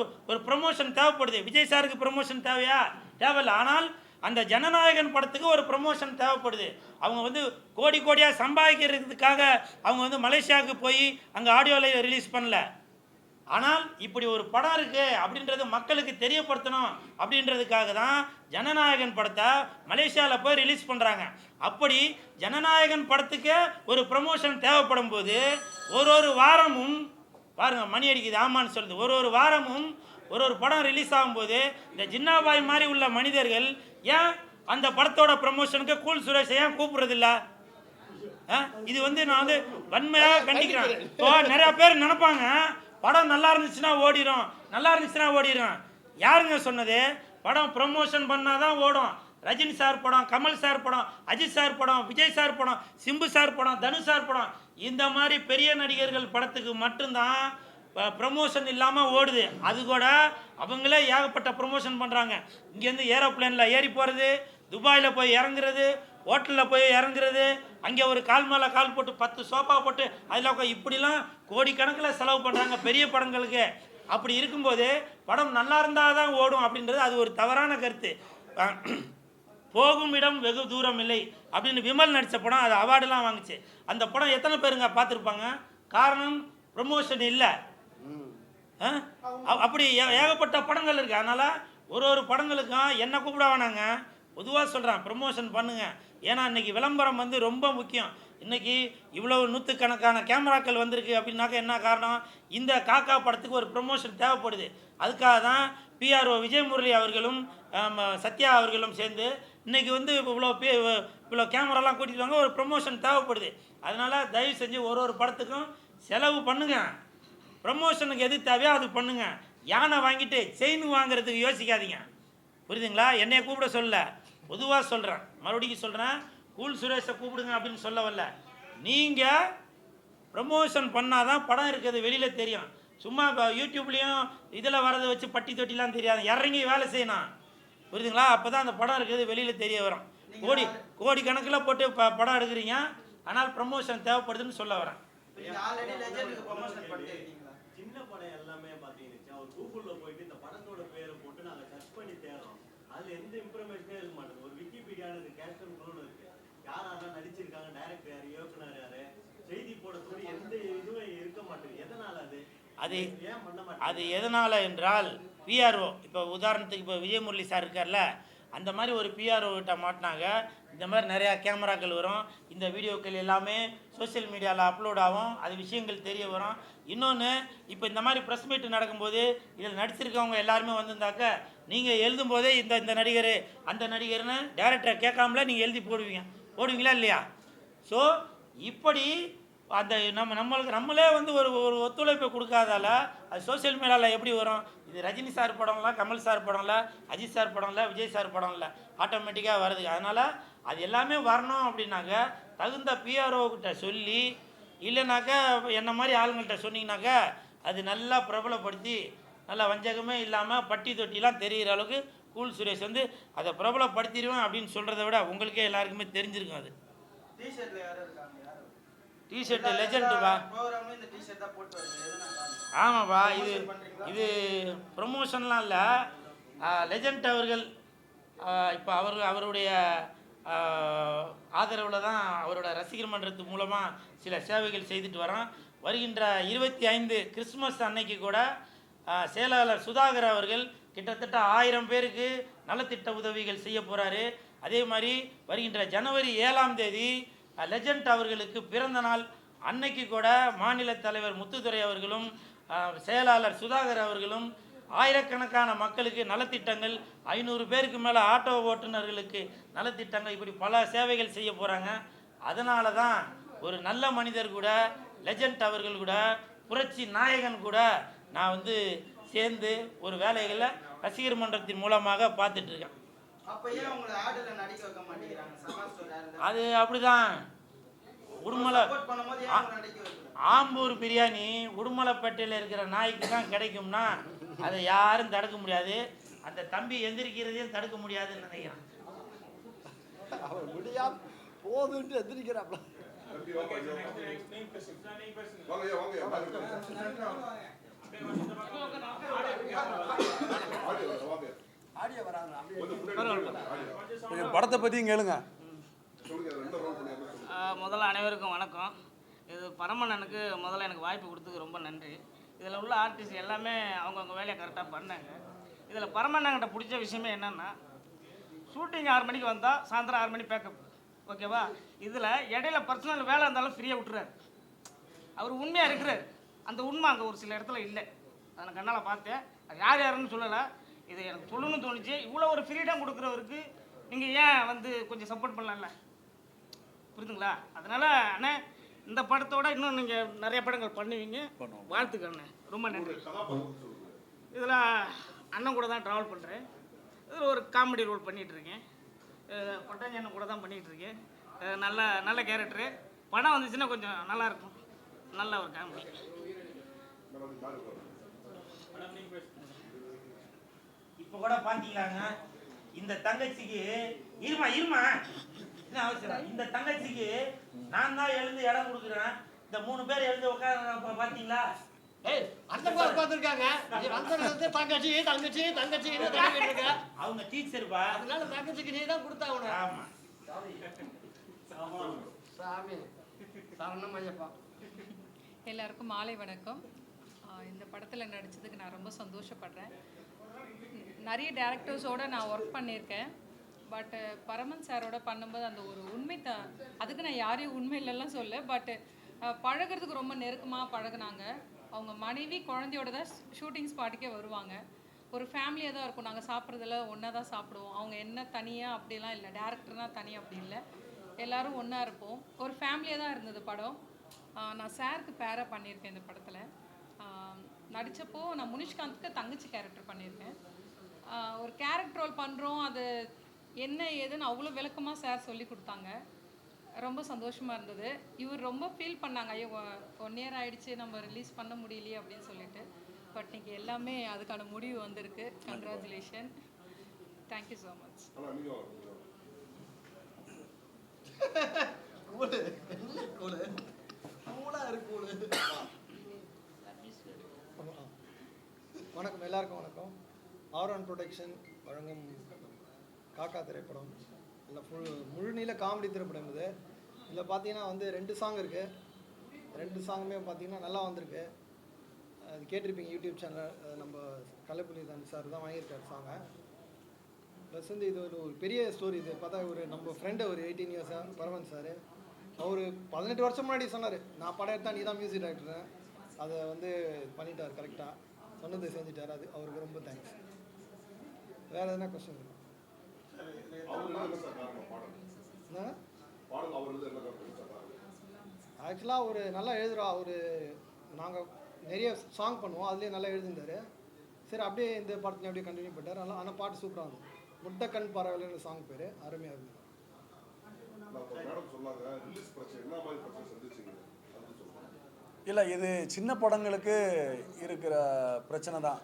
ப்ரமோஷன் தேவைப்படுது. விஜய் சாருக்கு ப்ரமோஷன் தேவையா? தேவையில்லை. ஆனால் அந்த ஜனநாயகன் படத்துக்கு ஒரு ப்ரமோஷன் தேவைப்படுது. அவங்க வந்து கோடி கோடியாக சம்பாதிக்கிறதுக்காக அவங்க வந்து மலேசியாவுக்கு போய் அங்கே ஆடியோவில் ரிலீஸ் பண்ணல. ஆனால் இப்படி ஒரு படம் இருக்குது அப்படின்றது மக்களுக்கு தெரியப்படுத்தணும் அப்படின்றதுக்காக தான் ஜனநாயகன் படத்தை மலேசியாவில் போய் ரிலீஸ் பண்ணுறாங்க. அப்படி ஜனநாயகன் படத்துக்கு ஒரு ப்ரமோஷன் தேவைப்படும் போது ஒரு வாரமும் பாருங்கள், மணி அடிக்குது ஆமான்னு சொல்லுது, ஒரு வாரமும் ஒரு படம் ரிலீஸ் ஆகும்போது இந்த ஜின்னாபாய் மாதிரி உள்ள மனிதர்கள் ஏன் அந்த படத்தோட ப்ரமோஷனுக்கு கூல் சுரேஷ் ஏன் கூப்பிட்றதில்ல? இது வந்து நான் வந்து வன்மையாக கண்டிக்கிறேன். இப்போ நிறையா பேர் நினைப்பாங்க படம் நல்லா இருந்துச்சுன்னா ஓடிடும், நல்லா இருந்துச்சுன்னா ஓடிடும். யாருங்க சொன்னது? படம் ப்ரமோஷன் பண்ணால் தான் ஓடும். ரஜினி சார் படம், கமல் சார் படம், அஜித் சார் படம், விஜய் சார் படம், சிம்பு சார் படம், தனுஷ் சார் படம், இந்த மாதிரி பெரிய நடிகர்கள் படத்துக்கு மட்டும்தான் ப்ரமோஷன் இல்லாமல் ஓடுது. அது கூட அவங்களே ஏகப்பட்ட ப்ரமோஷன் பண்ணுறாங்க. இங்கேருந்து ஏரோப்ளேனில் ஏறி போகிறது, துபாயில் போய் இறங்குறது, ஹோட்டலில் போய் இறங்குறது, அங்கே ஒரு கால் மேலே கால் போட்டு 10 சோஃபா போட்டு அதில் இப்படிலாம் கோடிக்கணக்கில் செலவு பண்ணுறாங்க பெரிய படங்களுக்கு. அப்படி இருக்கும்போது படம் நல்லா இருந்தால் தான் ஓடும் அப்படின்றது அது ஒரு தவறான கருத்து. போகும் இடம் வெகு தூரம் இல்லை அப்படின்னு விமல் நடித்த படம் அது அவார்டுலாம் வாங்குச்சு. அந்த படம் எத்தனை பேருங்க பார்த்துருப்பாங்க? காரணம் ப்ரமோஷன் இல்லை. அப்படி ஏகப்பட்ட படங்கள் இருக்குது. அதனால் ஒரு படங்களுக்கும் என்ன கூப்பிட வேணாங்க, பொதுவாக சொல்கிறேன், ப்ரமோஷன் பண்ணுங்கள். ஏன்னா இன்றைக்கி விளம்பரம் வந்து ரொம்ப முக்கியம். இன்றைக்கி இவ்வளோ நூற்றுக்கணக்கான கேமராக்கள் வந்திருக்கு அப்படின்னாக்கா என்ன காரணம்? இந்த காக்கா படத்துக்கு ஒரு ப்ரமோஷன் தேவைப்படுது. அதுக்காக தான் பிஆர்ஓ விஜய் முரளி அவர்களும் சத்யா அவர்களும் சேர்ந்து இன்றைக்கி வந்து இவ்வளோ கேமராலாம் கூட்டிகிட்டு வாங்க, ஒரு ப்ரமோஷன் தேவைப்படுது. அதனால் தயவு செஞ்சு ஒரு படத்துக்கும் செலவு பண்ணுங்கள். ப்ரமோஷனுக்கு எது தேவையோ அது பண்ணுங்கள். யானை வாங்கிட்டு செயின் வாங்குறதுக்கு யோசிக்காதீங்க. புரியுதுங்களா? என்னைய கூப்பிட சொல்ல, பொதுவாக சொல்கிறேன், மறுபடியும் சொல்கிறேன், கூல் சுரேஷை கூப்பிடுங்க அப்படின்னு சொல்ல வரல. நீங்கள் ப்ரமோஷன் பண்ணால் தான் படம் இருக்கிறது வெளியில் தெரியும். சும்மா யூடியூப்லேயும் இதில் வரதை வச்சு பட்டி தொட்டிலாம் தெரியாது. இறங்கி வேலை செய்யணும். புரியுதுங்களா? அப்போ தான் அந்த படம் இருக்கிறது வெளியில் தெரிய வரும். கோடி கணக்கில் போட்டு படம் எடுக்கிறீங்க, ஆனால் ப்ரமோஷன் தேவைப்படுதுன்னு சொல்ல வரேன். சின்ன படம் எல்லாமே பார்த்தீங்கன்னா ஒரு கூகுளில் போயிட்டு இந்த படத்தோட பேரை போட்டு நாங்கள் சர்ச் பண்ணி தேடுறோம். அதில் எந்த இன்ஃபர்மேஷனே இருக்க மாட்டேங்குது. ஒரு விக்கிபீடியானது கேஸ்டன் குழுன்னு இருக்கு. யாரெல்லாம் நடிச்சிருக்காங்க, டைரக்டர் யார், இயக்குனர் யார், செய்தி போட சொல்லி எந்த இதுவும் இருக்க மாட்டேங்குது. எதனால் அது ஏன் பண்ண மாட்டேங்குது? அது எதனால் என்றால் பிஆர்ஓ, இப்போ உதாரணத்துக்கு இப்போ விஜய் முரளி சார் இருக்கார்ல, அந்த மாதிரி ஒரு பிஆர்ஓ கிட்ட மாட்டினாங்க. இந்த மாதிரி நிறையா கேமராக்கள் வரும், இந்த வீடியோக்கள் எல்லாமே சோசியல் மீடியாவில் அப்லோட் ஆகும், அது விஷயங்கள் தெரிய வரும். இன்னொன்று, இப்போ இந்த மாதிரி ப்ரெஸ் மீட் நடக்கும்போது இதில் நடிச்சிருக்கவங்க எல்லாருமே வந்திருந்தாக்க நீங்கள் எழுதும்போதே இந்த நடிகர் அந்த நடிகர்னு டேரக்டரை கேட்காமல நீங்கள் எழுதி போடுவீங்களா இல்லையா? ஸோ இப்படி அந்த நம்மளே வந்து ஒரு ஒத்துழைப்பை கொடுக்காதால அது சோசியல் மீடியாவில் எப்படி வரும்? இது ரஜினி சார் படம்ல, கமல் சார் படம்ல, அஜித் சார் படம்ல, விஜய் சார் படம்ல ஆட்டோமேட்டிக்காக வருது. அதனால் அது எல்லாமே வரணும் அப்படின்னாக்க தகுந்த பிஆர்ஓக்கிட்ட சொல்லி, இல்லைனாக்கா என்ன மாதிரி ஆளுங்கள்கிட்ட சொன்னீங்கன்னாக்கா அது நல்லா பிரபலப்படுத்தி நல்லா வஞ்சகமே இல்லாமல் பட்டி தொட்டிலாம் தெரிகிற அளவுக்கு கூல் சுரேஷ் வந்து அதை பிரபலப்படுத்திடுவேன் அப்படின்னு சொல்கிறத விட உங்களுக்கே எல்லாருக்குமே தெரிஞ்சிருக்கும். அது டிஷர்ட்டு லெஜெண்டுப்பா. ஆமாப்பா, இது ப்ரொமோஷன்லாம் இல்லை, லெஜெண்ட் அவர்கள் இப்போ அவருடைய ஆதரவில் தான் அவரோட ரசிகர் மன்றத்து மூலமாக சில சேவைகள் செய்துட்டு வரோம். வருகின்ற 25 கிறிஸ்மஸ் அன்னைக்கு கூட செயலாளர் சுதாகர் அவர்கள் கிட்டத்தட்ட 1000 பேருக்கு நலத்திட்ட உதவிகள் செய்ய போகிறாரு. அதே மாதிரி வருகின்ற ஜனவரி 7ஆம் தேதி லெஜெண்ட் அவர்களுக்கு பிறந்த நாள் அன்னைக்கு கூட மாநில தலைவர் முத்துதுரை அவர்களும் செயலாளர் சுதாகர் அவர்களும் ஆயிரக்கணக்கான மக்களுக்கு நலத்திட்டங்கள், 500 பேருக்கு மேலே ஆட்டோ ஓட்டுநர்களுக்கு நலத்திட்டங்கள், இப்படி பல சேவைகள் செய்ய போகிறாங்க. அதனால தான் ஒரு நல்ல மனிதர் கூட, லெஜெண்ட் அவர்கள் கூட, புரட்சி நாயகன் கூட நான் வந்து சேர்ந்து ஒரு வேலைகளை ரசிகர் மன்றத்தின் மூலமாக பார்த்துட்ருக்கேன். அது அப்படிதான். ஆம்பூர் பிரியாணி உடுமலைப்பேட்டையில் இருக்கிற நாய்க்கு தான் கிடைக்கும்னா அதை யாரும் தடுக்க முடியாது. அந்த தம்பி எந்திரிக்கிறதையும் தடுக்க முடியாதுன்னு நினைக்கிறேன். போதுன்ட்டு எந்திரிக்கிறாப்ல. ஆடியோ வராங்க அப்படியே கொஞ்சம் படத்தை பற்றியும் கேளுங்க. முதல்ல அனைவருக்கும் வணக்கம். இது பரமண்ணனுக்கு முதல்ல எனக்கு வாய்ப்பு கொடுத்ததுக்கு ரொம்ப நன்றி. இதில் உள்ள ஆர்டிஸ்ட் எல்லாமே அவங்கவுங்க வேலையை கரெக்டாக பண்ணாங்க. இதில் பரமண்ணன்கிட்ட பிடிச்ச விஷயமே என்னென்னா, ஷூட்டிங் 6 மணிக்கு வந்தால் சாயந்தரம் 6 மணி பேக்கப், ஓகேவா? இதில் இடையில பர்சனல் வேலை இருந்தாலும் ஃப்ரீயாக விட்டுறாரு. அவர் உண்மையாக இருக்கிறார். அந்த உண்மை அங்கே ஒரு சில இடத்துல இல்லை. அதை நான் கண்ணால் பார்த்தேன். அது யார் யாருன்னு சொல்லலை, இது எனக்கு சொல்லணும்னு தோணுச்சு. இவ்வளோ ஒரு ஃப்ரீடம் கொடுக்குறவருக்கு நீங்கள் ஏன் வந்து கொஞ்சம் சப்போர்ட் பண்ணலாம்ல, புரியுதுங்களா? அதனால் அண்ணே, இந்த படத்தோட இன்னும் நீங்கள் நிறைய படங்கள் பண்ணுவீங்க. வாழ்த்துக்கள் அண்ணே, ரொம்ப நன்றி. இதில் அண்ணன் கூட தான் ட்ராவல் பண்ணுறேன். இதில் ஒரு காமெடி ரோல் பண்ணிகிட்ருக்கேன். கொட்டாஞ்சி அண்ணன் கூட தான் பண்ணிகிட்ருக்கேன். நல்ல கேரக்டரு. படம் வந்துச்சுன்னா கொஞ்சம் நல்லாயிருக்கும். நல்ல ஒரு காமெடி. இப்போ கூட பார்த்தீங்களாங்க, இந்த தங்கச்சிக்கு இருமா என்ன அவசரம், இந்த தங்கச்சிக்கு நான் தான் எழுந்து இடம் கொடுக்குறேன். இந்த 3 பேர் எழுந்து உட்கார பார்த்தீங்களா? ஏய், அந்த மாதிரி உட்காந்துருக்காங்க. தங்கச்சி தங்கச்சி தங்கச்சின்னு தங்கிட்டு இருக்க. அவங்க டீச்சர்ப்பா, அதனால தங்கச்சிக்கு நீ தான் கொடுத்தாகணும். ஆமா. சாமி சரணம் ஐயப்பா. எல்லாருக்கும் மாலை வணக்கம். இந்த படத்தில் நடித்ததுக்கு நான் ரொம்ப சந்தோஷப்படுறேன். நிறைய டேரக்டர்ஸோடு நான் ஒர்க் பண்ணியிருக்கேன். பட்டு பரமன் சாரோட பண்ணும்போது அந்த ஒரு உண்மை அதுக்கு நான் யாரையும் உண்மை இல்லைலாம் சொல்ல, பட்டு பழகிறதுக்கு ரொம்ப நெருக்கமாக பழகுனாங்க. அவங்க மனைவி குழந்தையோட தான் ஷூட்டிங் ஸ்பாட்டுக்கே வருவாங்க. ஒரு ஃபேமிலியாக தான் இருக்கும். நாங்கள் சாப்பிட்றதுல ஒன்றா தான் சாப்பிடுவோம். அவங்க என்ன தனியாக அப்படிலாம் இல்லை, டேரக்டர்னால் தனியாக அப்படி இல்லை, எல்லோரும் ஒன்றா இருப்போம். ஒரு ஃபேமிலியாக தான் இருந்தது படம். நான் சாருக்கு பேராக பண்ணியிருக்கேன் இந்த படத்தில். நடித்தப்போ நான் முனிஷ்காந்துக்கு தங்கச்சி கேரக்டர் பண்ணியிருக்கேன். ஒரு கேரக்டர் ரோல் பண்ணுறோம், அது என்ன ஏதுன்னு அவ்வளோ விளக்கமாக சார் சொல்லி கொடுத்தாங்க. ரொம்ப சந்தோஷமாக இருந்தது. இவர் ரொம்ப ஃபீல் பண்ணாங்க, ஐயோ 1 year ஆகிடுச்சு நம்ம ரிலீஸ் பண்ண முடியலையே அப்படின்னு சொல்லிட்டு. பட் இன்றைக்கி எல்லாமே அதுக்கான முடிவு வந்திருக்கு. Congratulation, thank you so much. வணக்கம், எல்லாருக்கும் வணக்கம். ஆர்1 ப்ரொடக்ஷன் வழங்கும் காக்கா திரைப்படம் இல்லை முழு நீள காமெடி திரைப்படம் இது. இதில் பார்த்தீங்கன்னா வந்து 2 சாங் இருக்குது. 2 சாங்குமே பார்த்தீங்கன்னா நல்லா வந்திருக்கு. அது கேட்டிருப்பீங்க யூடியூப் சேனல். நம்ம கலைப்புலி தான் சார் தான் வாங்கியிருக்காரு சாங்கை. ப்ளஸ் வந்து இது ஒரு பெரிய ஸ்டோரி. இது பார்த்தா நம்ம ஃப்ரெண்டு ஒரு 18 இயர்ஸாக பரமன் சார், அவர் 18 வருஷம் முன்னாடி சொன்னார், நான் படம் எடுத்தால் நீ தான் மியூசிக் டைரக்டர். அதை வந்து பண்ணிட்டார், கரெக்டாக சொன்னதை செஞ்சுட்டார். அது அவருக்கு ரொம்ப தேங்க்ஸ். வேறு எதனா கொஸ்டின்? ஆக்சுவலாக அவர் நல்லா எழுதுறா. நாங்கள் நிறைய சாங் பண்ணுவோம், அதுலேயே நல்லா எழுதிருந்தார். சரி, அப்படியே இந்த படத்துலையும் அப்படியே கண்டினியூ பண்ணிட்டார். நல்லா ஆனால் பாட்டு சூப்பராக இருந்தது. முட்டக்கண் பறவைன்னு சாங் பேர், அருமையாக இருந்தது. இல்லை, இது சின்ன படங்களுக்கு இருக்கிற பிரச்சனை தான்.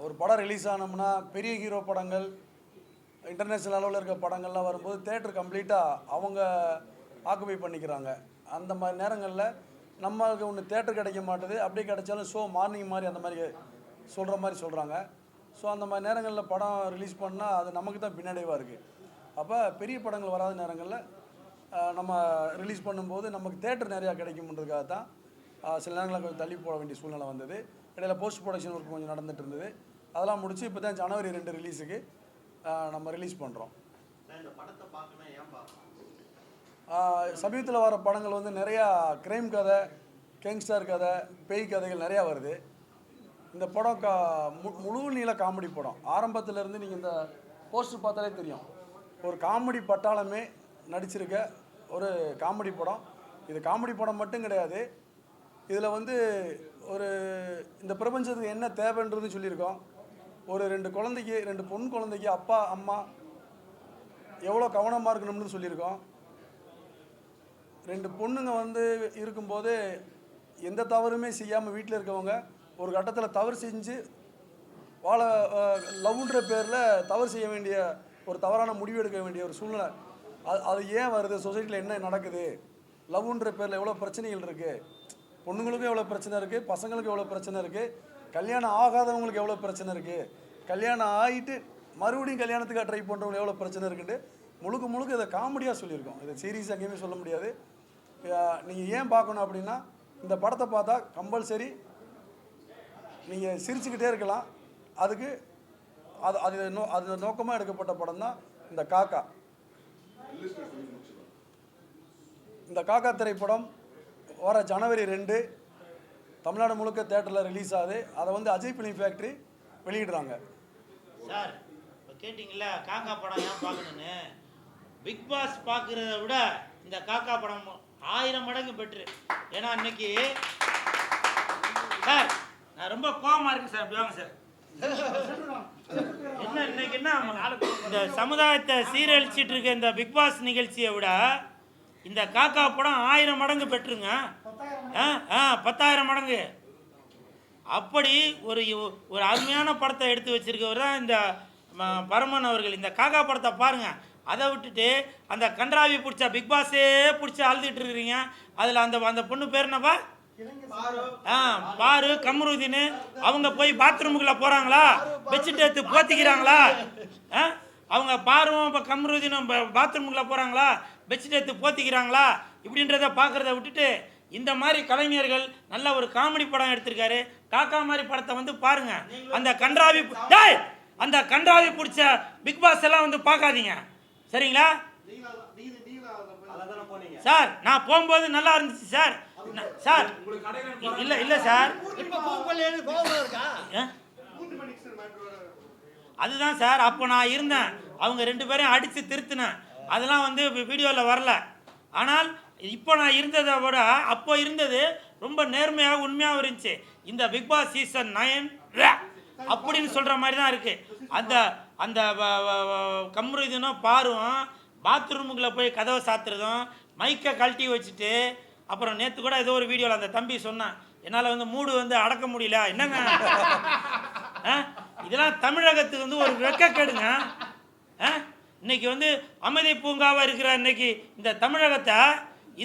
ஒரு படம் ரிலீஸ் ஆனோம்னா பெரிய ஹீரோ படங்கள், இன்டர்நேஷ்னல் அளவில் இருக்க படங்கள்லாம் வரும்போது தேட்டர் கம்ப்ளீட்டாக அவங்க ஆக்குபை பண்ணிக்கிறாங்க. அந்த மாதிரி நேரங்களில் நம்மளுக்கு ஒன்று தேட்டர் கிடைக்க மாட்டுது. அப்படியே கிடைச்சாலும் ஷோ மார்னிங் மாதிரி அந்த மாதிரி சொல்கிறாங்க. ஸோ அந்த மாதிரி நேரங்களில் படம் ரிலீஸ் பண்ணால் அது நமக்கு தான் பின்னடைவாக இருக்குது. அப்போ பெரிய படங்கள் வராத நேரங்களில் நம்ம ரிலீஸ் பண்ணும்போது நமக்கு தேட்டர் நிறையா கிடைக்கும்ன்றதுக்காக தான் சில நேரங்களில் கொஞ்சம் தள்ளி போட வேண்டிய சூழ்நிலை வந்தது. இடையில போஸ்ட் ப்ரொடக்ஷன் ஒர்க் கொஞ்சம் நடந்துட்டு இருந்தது. அதெல்லாம் முடிச்சு இப்போ தான் ஜனவரி 2 ரிலீஸுக்கு நம்ம ரிலீஸ் பண்ணுறோம். சமீபத்தில் வர படங்கள் வந்து நிறையா க்ரைம் கதை, கேங்ஸ்டர் கதை, பேய் கதைகள் நிறையா வருது. இந்த படம் முழு நீள காமெடி படம். ஆரம்பத்திலேருந்து நீங்கள் இந்த போஸ்டர் பார்த்தாலே தெரியும், ஒரு காமெடி பட்டாளமே நடிச்சிருக்க ஒரு காமெடி படம். இது காமெடி படம் மட்டும் கிடையாது. இதில் வந்து இந்த பிரபஞ்சத்துக்கு என்ன தேவைன்றது சொல்லியிருக்கோம். ஒரு 2 பொன் குழந்தைக்கு அப்பா அம்மா எவ்வளோ கவனமாக இருக்கணும்னு சொல்லியிருக்கோம். 2 பொண்ணுங்க வந்து இருக்கும்போது எந்த தவறுமே செய்யாமல் வீட்டில் இருக்கவங்க ஒரு கட்டத்தில் தவறு செஞ்சு லவ்ன்ற பேரில் தவறு செய்ய வேண்டிய ஒரு தவறான முடிவு எடுக்க வேண்டிய ஒரு சூழ்நிலை. அது ஏன் வருது, சொசைட்டியில் என்ன நடக்குது, லவ்ன்ற பேரில் எவ்வளோ பிரச்சனைகள் இருக்குது, பொண்ணுங்களுக்கும் எவ்வளோ பிரச்சனை இருக்குது, பசங்களுக்கும் எவ்வளோ பிரச்சனை இருக்குது, கல்யாணம் ஆகாதவங்களுக்கு எவ்வளோ பிரச்சனை இருக்குது, கல்யாணம் ஆகிட்டு மறுபடியும் கல்யாணத்துக்காக ட்ரை பண்ணுறவங்க எவ்வளோ பிரச்சனை இருக்குன்ட்டு முழுக்க இதை காமெடியாக சொல்லியிருக்கோம். இதை சீரியஸ் எங்கேயுமே சொல்ல முடியாது. நீங்கள் ஏன் பார்க்கணும் அப்படின்னா இந்த படத்தை பார்த்தா கம்பல்சரி நீங்கள் சிரிச்சுக்கிட்டே இருக்கலாம். அதுக்கு அது நோக்கமாக எடுக்கப்பட்ட படம் தான் இந்த காக்கா. இந்த காக்கா திரைப்படம் வர ஜனவரி 2 தமிழ்நாடு முழுக்க தேட்டரில் ரிலீஸ் ஆகுது. அதை வந்து அஜய் ஃபிலிம் ஃபேக்ட்ரி வெளியிடுறாங்க. சார் இப்போ கேட்டிங்களா காக்கா படம் ஏன் பார்க்கணுன்னு? பிக் பாஸ் பார்க்குறத விட இந்த காக்கா படம் 1000 மடங்கு பெட்ரு. ஏன்னா இன்னைக்கு சார் நான் ரொம்ப கோவமாக இருக்கேன் சார். அப்படி வாங்க சார். இன்னைக்கு என்ன இந்த சமுதாயத்தை சீரழிச்சிட்டு இருக்க இந்த பிக் பாஸ் நிகழ்ச்சியை விட இந்த காக்கா படம் 1000 மடங்கு பெற்றுங்க. 10,000 மடங்கு. அப்படி ஒரு அருமையான படத்தை எடுத்து வச்சிருக்கவர் தான் இந்த பரமன் அவர்கள். இந்த காக்கா படத்தை பாருங்க. அதை விட்டுட்டு அந்த கன்றாவி பிடிச்ச பிக் பாஸே பிடிச்சி அழுதுட்டு இருக்கிறீங்க. அதில் அந்த பொண்ணு பேர் என்னப்பா? பாரு கம்ருதீன். அவங்க போய் பாத்ரூமுக்குள்ள போறாங்களா? பெட்ஷீட் எடுத்து போத்திக்கிறாங்களா? அவங்க பாருவும் இப்போ கம்ருதீனும் பாத்ரூமுக்குள்ள போறாங்களா? பெட்ஷீட் எடுத்து போத்திக்கிறாங்களா? இப்படின்றத பார்க்குறத விட்டுட்டு இந்த மாதிரி கலைஞர்கள் நல்ல ஒரு காமெடி படம் எடுத்திருக்காரு. காக்கா மாதிரி படத்தை வந்து பாருங்க. அந்த கன்றாவி பிடிச்ச பிக் பாஸ் எல்லாம் வந்து பார்க்காதீங்க, சரிங்களா? சார் நான் போகும்போது நல்லா இருந்துச்சு சார். சார் இல்லை சார், அதுதான் சார். அப்போ நான் இருந்தேன், அவங்க 2 பேரையும் அடித்து திருத்தினேன். அதெல்லாம் வந்து வீடியோவில் வரல. ஆனால் இப்போ நான் இருந்ததை விட அப்போ இருந்தது ரொம்ப நேர்மையாக உண்மையாக இருந்துச்சு. இந்த பிக் பாஸ் சீசன் 9 அப்படின்னு சொல்கிற மாதிரி தான் இருக்குது. அந்த கம்ருதீனும் பாரும் பாத்ரூமுக்குள்ளே போய் கதவை சாத்துறதும் மைக்கை கழட்டி வச்சுட்டு, அப்புறம் நேற்று கூட ஏதோ ஒரு வீடியோவில் அந்த தம்பி சொன்னான், என்னால் வந்து மூடு வந்து அடக்க முடியல. என்னங்க இதெல்லாம் தமிழகத்துக்கு வந்து ஒரு வெட்கக்கேடுங்க. இன்னைக்கு வந்து அமைதி பூங்காவாக இருக்கிற இன்னைக்கு இந்த தமிழகத்தை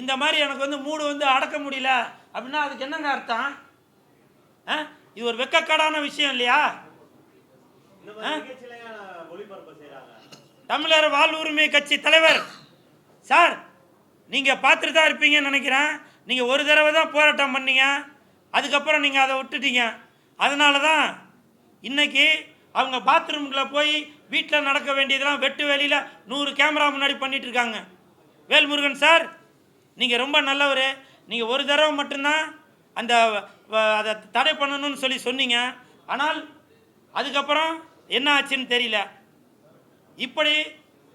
இந்த மாதிரி எனக்கு வந்து மூடு வந்து அடக்க முடியல அப்படின்னா அதுக்கு என்னங்க அர்த்தம்? இது ஒரு வெட்கக்கேடான விஷயம் இல்லையா? தமிழர் வாழ்வுரிமை கட்சி தலைவர் சார், நீங்கள் பார்த்துட்டு தான் இருப்பீங்கன்னு நினைக்கிறேன். நீங்கள் ஒரு தடவை தான் போராட்டம் பண்ணீங்க, அதுக்கப்புறம் நீங்கள் அதை விட்டுட்டீங்க. அதனால தான் இன்னைக்கு அவங்க பாத்ரூமுக்குள்ளே போய் வீட்டில் நடக்க வேண்டியதெல்லாம் வெட்டு வேலையில் 100 கேமரா முன்னாடி பண்ணிட்டு இருக்காங்க. வேல்முருகன் சார், நீங்கள் ரொம்ப நல்லவர். நீங்கள் ஒரு தடவை மட்டும்தான் அதை தடை பண்ணணும்னு சொன்னீங்க. ஆனால் அதுக்கப்புறம் என்ன ஆச்சுன்னு தெரியல. இப்படி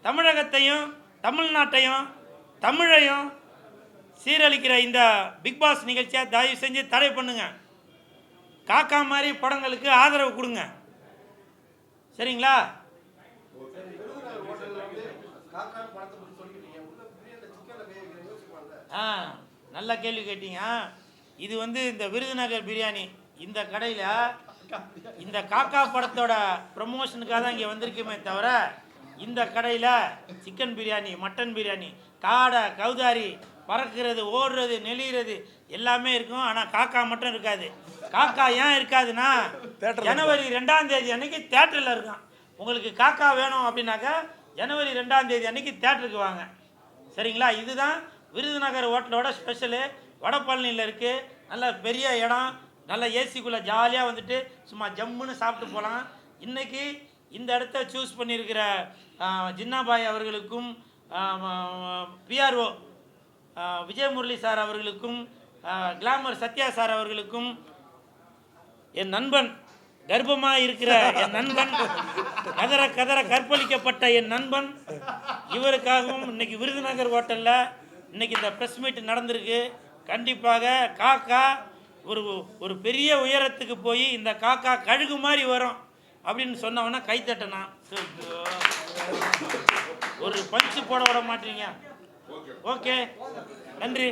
தமிழகத்தையும் தமிழ்நாட்டையும் தமிழையும் சீரழிக்கிற இந்த பிக் பாஸ் நிகழ்ச்சியை தயவு செஞ்சு தடை பண்ணுங்க. காக்கா மாதிரி படங்களுக்கு ஆதரவு கொடுங்க, சரிங்களா? நல்ல கேள்வி கேட்டீங்க. இது வந்து இந்த விருதுநகர் பிரியாணி இந்த கடையில் இந்த காக்கா படத்தோட ப்ரமோஷனுக்காக தான் இங்கே வந்திருக்குமே தவிர இந்த கடையில் சிக்கன் பிரியாணி, மட்டன் பிரியாணி, காடை, கௌதாரி, பறக்கிறது, ஓடுறது, நெளிகிறது எல்லாமே இருக்கும். ஆனால் காக்கா மட்டும் இருக்காது. காக்கா ஏன் இருக்காதுன்னா ஜனவரி 2ஆம் தேதி அன்னைக்கு தேட்டரில் இருக்கும். உங்களுக்கு காக்கா வேணும் அப்படின்னாக்கா ஜனவரி 2ஆம் தேதி அன்னைக்கு தேட்டருக்கு வாங்க, சரிங்களா? இதுதான் விருதுநகர் ஹோட்டலோட ஸ்பெஷலு. வடபழனியில் இருக்குது. நல்ல பெரிய இடம், நல்ல ஏசிக்குள்ளே ஜாலியாக வந்துட்டு சும்மா ஜம்முன்னு சாப்பிட்டு போகலாம். இன்றைக்கி இந்த இடத்த சூஸ் பண்ணியிருக்கிற ஜின்னாபாய் அவர்களுக்கும் பிஆர்ஓ விஜயமுரளி சார் அவர்களுக்கும் கிளாமர் சத்யா சார் அவர்களுக்கும் என் நண்பன் கர்ப்பமாக இருக்கிற என் நண்பன் கதற கற்பழிக்கப்பட்ட என் நண்பன் இவருக்காகவும் இன்னைக்கு விருதுநகர் ஹோட்டலில் இன்னைக்கு இந்த ப்ரெஸ் மீட் நடந்திருக்கு. கண்டிப்பாக காக்கா ஒரு பெரிய உயரத்துக்கு போய் இந்த காக்கா கழுகு மாதிரி வரும் அப்படின்னு சொன்னவொன்னா கைத்தட்டனா. ஒரு பஞ்சு போட விட மாட்டீங்க. ஓகே, நன்றி.